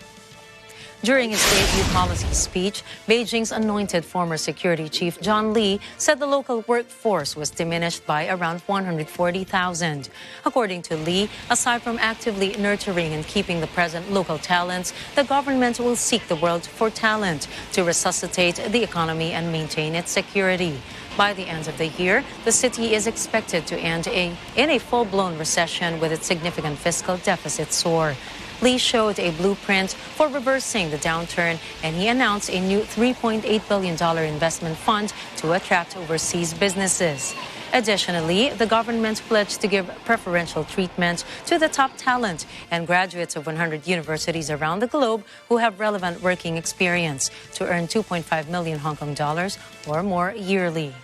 D: During his debut policy speech, Beijing's anointed former security chief John Lee said the local workforce was diminished by around 140,000. According to Lee, aside from actively nurturing and keeping the present local talents, the government will seek the world for talent to resuscitate the economy and maintain its security. By the end of the year, the city is expected to end in a full-blown recession with its significant fiscal deficit soar. Lee showed a blueprint for reversing the downturn, and he announced a new $3.8 billion investment fund to attract overseas businesses. Additionally, the government pledged to give preferential treatment to the top talent and graduates of 100 universities around the globe who have relevant working experience to earn 2.5 million Hong Kong dollars or more yearly.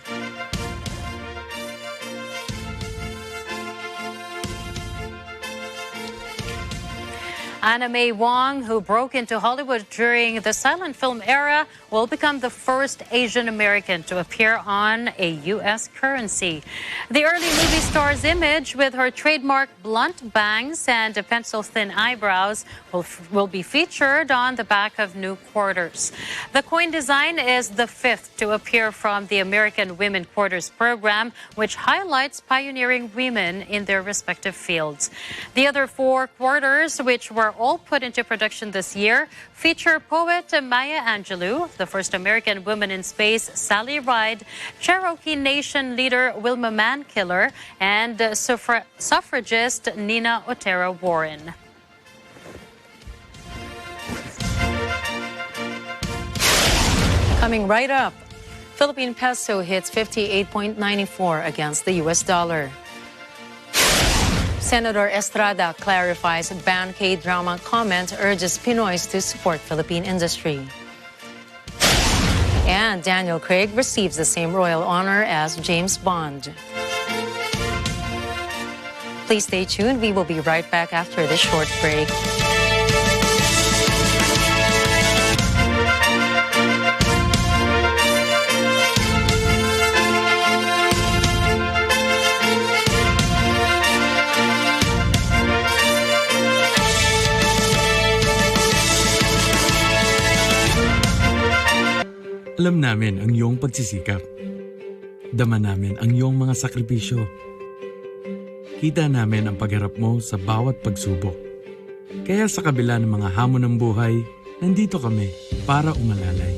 A: Anna May Wong, who broke into Hollywood during the silent film era, will become the first Asian American to appear on a U.S. currency. The early movie star's image, with her trademark blunt bangs and pencil-thin eyebrows, will be featured on the back of new quarters. The coin design is the fifth to appear from the American Women Quarters program, which highlights pioneering women in their respective fields. The other four quarters, which were all put into production this year, feature poet Maya Angelou, the first American woman in space, Sally Ride, Cherokee Nation leader Wilma Mankiller, and suffragist Nina Otero Warren.
D: Coming right up, Philippine Peso hits 58.94 against the U.S. dollar. Senator Estrada clarifies ban K-drama comment, urges Pinoys to support Philippine industry. And Daniel Craig receives the same royal honor as James Bond. Please stay tuned. We will be right back after this short break.
I: Alam namin ang iyong pagsisikap. Dama namin ang iyong mga sakripisyo. Kita namin ang pagharap mo sa bawat pagsubok. Kaya sa kabila ng mga hamon ng buhay, nandito kami para umalalay.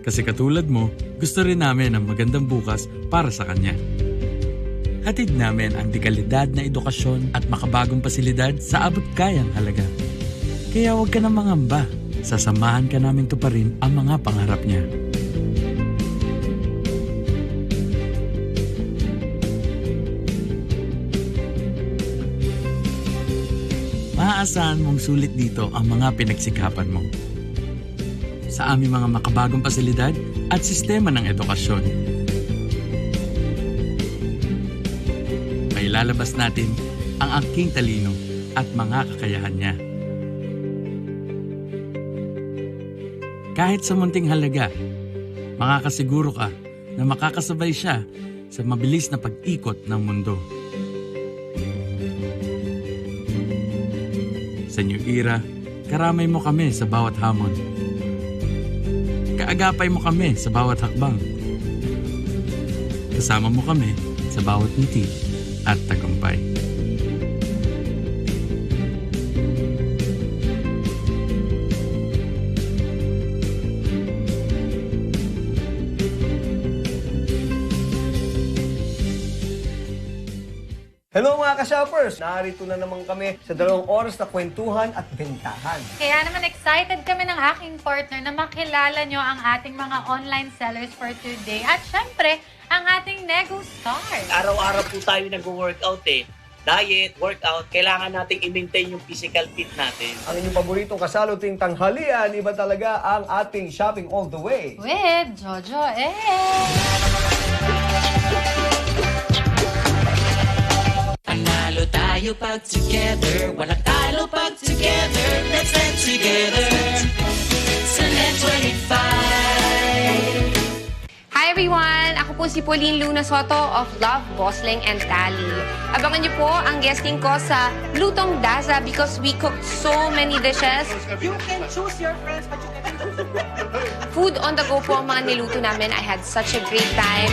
I: Kasi katulad mo, gusto rin namin ang magandang bukas para sa kanya. Hatid namin ang dekalidad na edukasyon at makabagong pasilidad sa abot kayang halaga. Kaya huwag ka na mangamba. Sasamahan ka namin tuparin ang mga pangarap niya. Maaasahan mong sulit dito ang mga pinagsikapan mo. Sa aming mga makabagong pasilidad at sistema ng edukasyon. Mailalabas natin ang angking talino at mga kakayahan niya. Kahit sa munting halaga, makakasiguro ka na makakasabay siya sa mabilis na pag-ikot ng mundo. Sa New Era, karamay mo kami sa bawat hamon. Kaagapay mo kami sa bawat hakbang. Kasama mo kami sa bawat ngiti at tagumpay.
N: Hello mga ka-shoppers! Narito na naman kami sa 2 oras na kwentuhan at bentahan.
S: Kaya naman excited kami ng aking partner na makilala nyo ang ating mga online sellers for today. At syempre, ang ating Nego Star.
J: Araw-araw po tayo nag-workout Diet, workout, kailangan nating i-maintain yung physical fit natin.
N: Ang inyong paboritong kasaluting tanghalian, iba talaga ang ating shopping all the way.
S: With Jojo
O: Panalo tayo pag together, walang talo pag together. Let's stand together sa Net 25.
K: Hi everyone! Ako po si Pauline Luna Soto of Love, Bosling and Tally. Abangan niyo po ang guesting ko sa Lutong Daza because we cooked so many dishes.
J: You can choose your friends, but you can choose.
K: Food on the go po ang mga niluto namin. I had such a great time.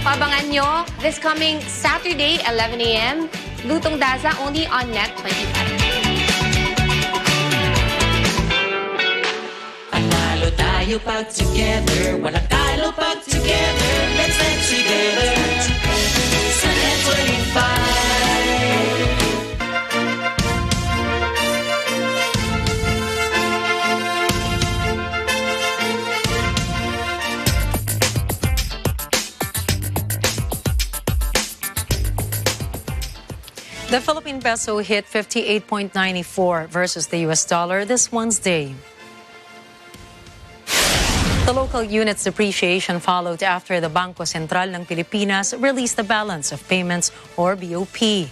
K: Pabangan nyo this coming Saturday, 11 a.m. Lutong Daza only on Net 25.
O: Panalo tayo pag together, walang talo pag together. Let's stand together sa Net 25.
D: The Philippine peso hit 58.94 versus the US dollar this Wednesday. The local unit's depreciation followed after the Bangko Sentral ng Pilipinas released the balance of payments or BOP.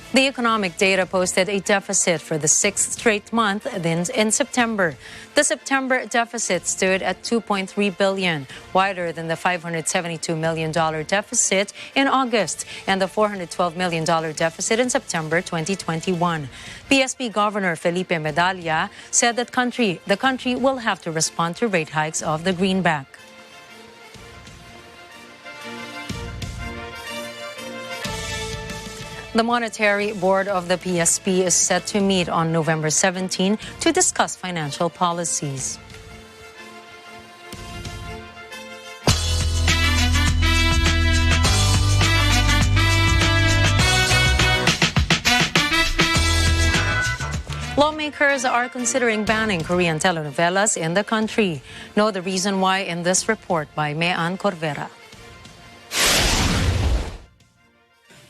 D: The economic data posted a deficit for the 6th straight month in September. The September deficit stood at 2.3 billion, wider than the $572 million deficit in August and the $412 million deficit in September 2021. PSP Governor Felipe Medalla said that the country will have to respond to rate hikes of the greenback. The Monetary Board of the PSP is set to meet on November 17 to discuss financial policies. Lawmakers are considering banning Korean telenovelas in the country. Know the reason why in this report by Mean Corvera.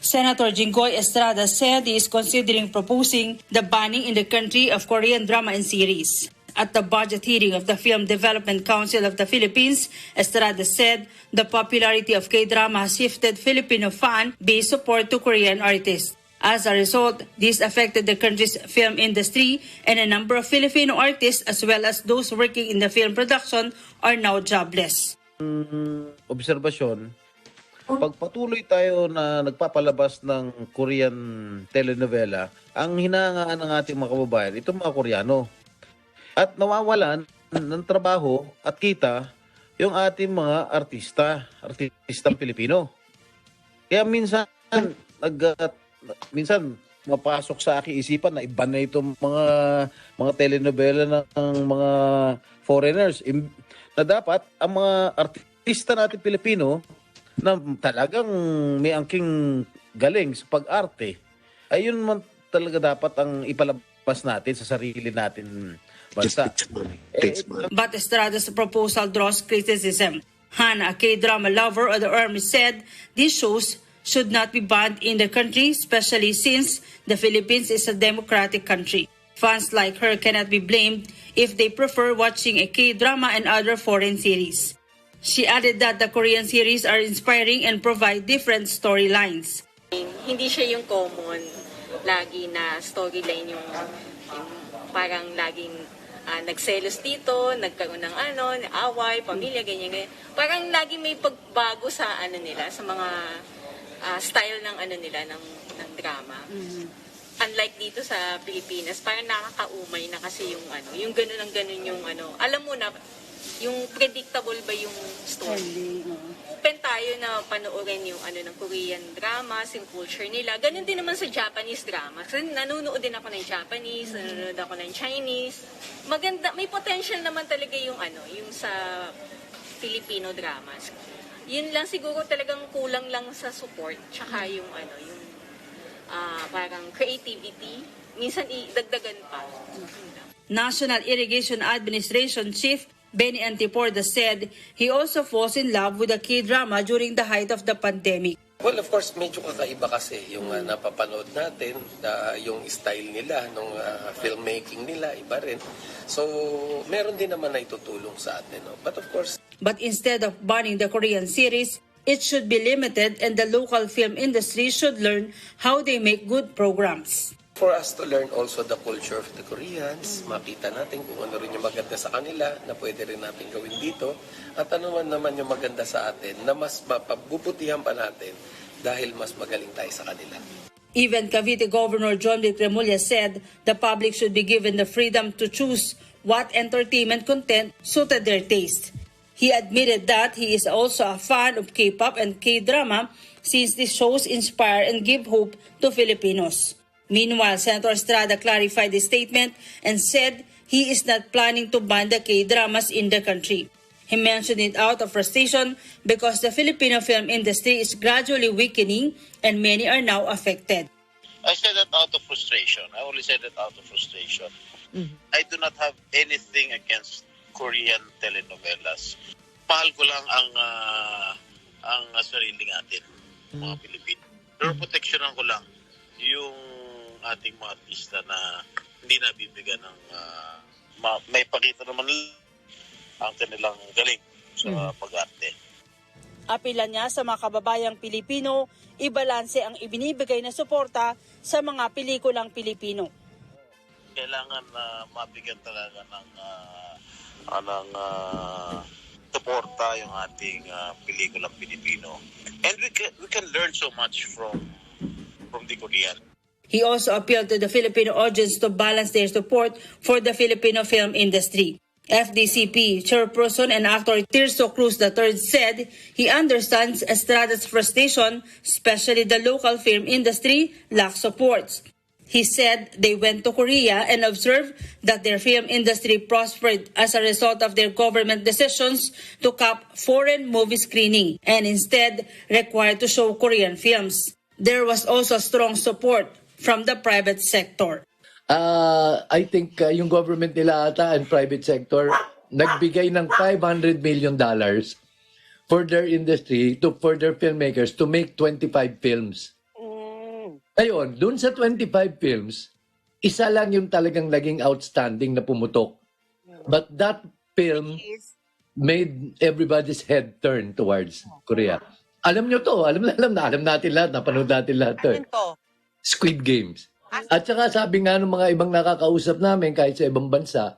L: Senator Jinggoy Estrada said he is considering proposing the banning in the country of Korean drama and series. At the budget hearing of the Film Development Council of the Philippines, Estrada said the popularity of K-drama has shifted Filipino fan base support to Korean artists. As a result, this affected the country's film industry, and a number of Filipino artists as well as those working in the film production are now jobless.
M: Obserbasyon, pag patuloy tayo na nagpapalabas ng Korean telenovela, ang hinahangaan ng ating mga kababayan, itong mga Koreano. At nawawalan ng trabaho at kita yung ating mga artistang Pilipino. Kaya minsan mapasok sa aking isipan na iba na itong mga telenovela ng mga foreigners na dapat ang mga artista natin Pilipino na talagang may angking galing sa pag-arte, ayun man talaga dapat ang ipalabas natin sa sarili natin bansa.
L: But Estrada's proposal draws criticism. Hannah, a K-drama lover of the army, said these shows should not be banned in the country, especially since the Philippines is a democratic country. Fans like her cannot be blamed if they prefer watching a K-drama and other foreign series. She added that the Korean series are inspiring and provide different storylines.
P: Hindi siya yung common, lagi na storyline yung parang laging nagselos dito, nagkaroon ng away, pamilya, ganyan. Parang lagi may pagbago sa nila, sa mga style ng nila, ng drama. Unlike dito sa Pilipinas, parang nakakaumay na kasi yung ganun yung alam mo na, yung predictable ba yung story. Open tayo na panoorin yung ng Korean dramas, yung culture nila. Ganun din naman sa Japanese drama. Kasi nanonood din ako ng Japanese, nanonood ako ng Chinese. Maganda, may potential naman talaga yung yung sa Filipino dramas. Yun lang siguro talagang kulang lang sa support, tsaka yung parang creativity. Minsan idagdagan pa.
L: National Irrigation Administration Chief Benny Antiporda said he also falls in love with the K-drama during the height of the pandemic.
T: Well, of course, medyo kakaiba kasi yung napapanood natin, yung style nila, nung filmmaking nila, iba rin. So, meron din naman na itutulong sa atin. No? But of course...
L: But instead of banning the Korean series, it should be limited and the local film industry should learn how they make good programs.
T: For us to learn also the culture of the Koreans, makita natin kung ano rin yung maganda sa kanila na pwede rin natin gawin dito at ano naman yung maganda sa atin na mas mapabubutihan pa natin dahil mas magaling tayo sa kanila.
L: Even Cavite Governor John Vic Remulla said the public should be given the freedom to choose what entertainment content suited their taste. He admitted that he is also a fan of K-pop and K-drama since these shows inspire and give hope to Filipinos. Meanwhile, Senator Estrada clarified the statement and said he is not planning to ban the K-dramas in the country. He mentioned it out of frustration because the Filipino film industry is gradually weakening and many are now affected.
U: I said that out of frustration. I only said that out of frustration. I do not have anything against Korean telenovelas. Mahal ko lang ang sarili natin, mga Pilipino. Pero proteksyonan ko lang yung ating mga artista na hindi nabibigyan ng may pakita naman ang kanilang galing sa pag-arte.
L: Apila niya sa mga kababayang Pilipino, ibalanse ang ibinibigay na suporta sa mga pelikulang Pilipino.
U: Kailangan mabigyan talaga ng suporta yung ating pelikulang Pilipino. And we can learn so much from the Korean.
L: He also appealed to the Filipino audience to balance their support for the Filipino film industry. FDCP chairperson and actor Tirso Cruz III said he understands Estrada's frustration, especially the local film industry lacks support. He said they went to Korea and observed that their film industry prospered as a result of their government decisions to cap foreign movie screening and instead required to show Korean films. There was also strong support from the private sector.
V: I think yung government nila ata and private sector nagbigay ng $500 million for their industry, for their filmmakers to make 25 films. Ngayon, dun sa 25 films, isa lang yung talagang naging outstanding na pumutok. But that film made everybody's head turn towards Korea. Alam nyo to, alam natin lahat, napanood natin lahat to. Squid Games. At saka sabi nga ng mga ibang nakakausap namin kahit sa ibang bansa,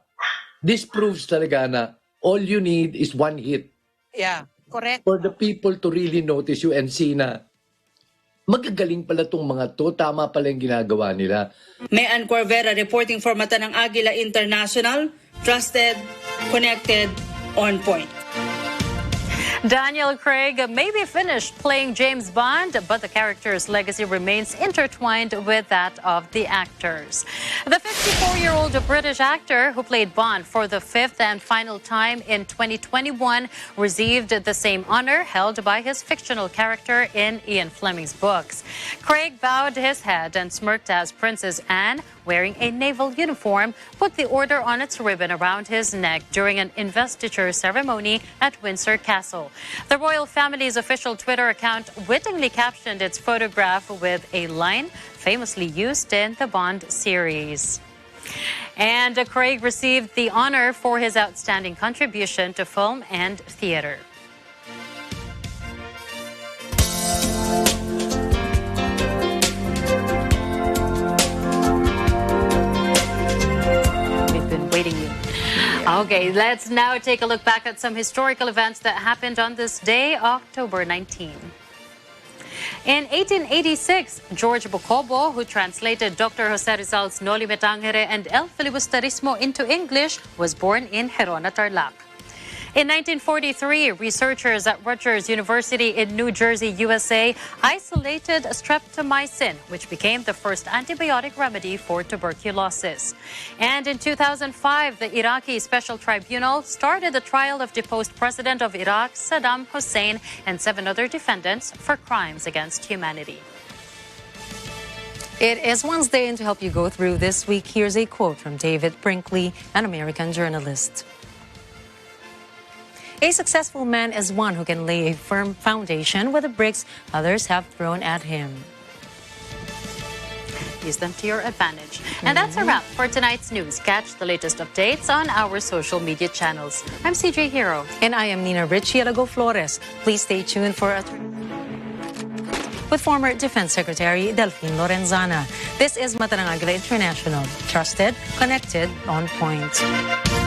V: this proves talaga na all you need is one hit.
W: Yeah, correct.
V: For the people to really notice you and see na magagaling pala tong mga to, tama pala yung ginagawa nila.
L: Mayan Corvera reporting for Mata ng Agila International, trusted, connected, on point.
A: Daniel Craig may be finished playing James Bond, but the character's legacy remains intertwined with that of the actors. The 54-year-old British actor who played Bond for the fifth and final time in 2021 received the same honor held by his fictional character in Ian Fleming's books. Craig bowed his head and smirked as Princess Anne, wearing a naval uniform, put the order on its ribbon around his neck during an investiture ceremony at Windsor Castle. The royal family's official Twitter account wittingly captioned its photograph with a line famously used in the Bond series. And Craig received the honor for his outstanding contribution to film and theater. Okay, let's now take a look back at some historical events that happened on this day, October 19. In 1886, George Bocobo, who translated Dr. Jose Rizal's Noli Me Tangere and El Filibusterismo into English, was born in Gerona, Tarlac. In 1943, researchers at Rutgers University in New Jersey, USA, isolated streptomycin, which became the first antibiotic remedy for tuberculosis. And in 2005, the Iraqi Special Tribunal started the trial of deposed President of Iraq, Saddam Hussein, and 7 other defendants for crimes against humanity.
D: It is Wednesday, and to help you go through this week, here's a quote from David Brinkley, an American journalist. A successful man is one who can lay a firm foundation with the bricks others have thrown at him.
A: Use them to your advantage. And that's a wrap for tonight's news. Catch the latest updates on our social media channels. I'm CJ Hero.
D: And I am Nina Richielago Flores. Please stay tuned for with former Defense Secretary Delfin Lorenzana. This is Matanang Agila International. Trusted, connected, on point.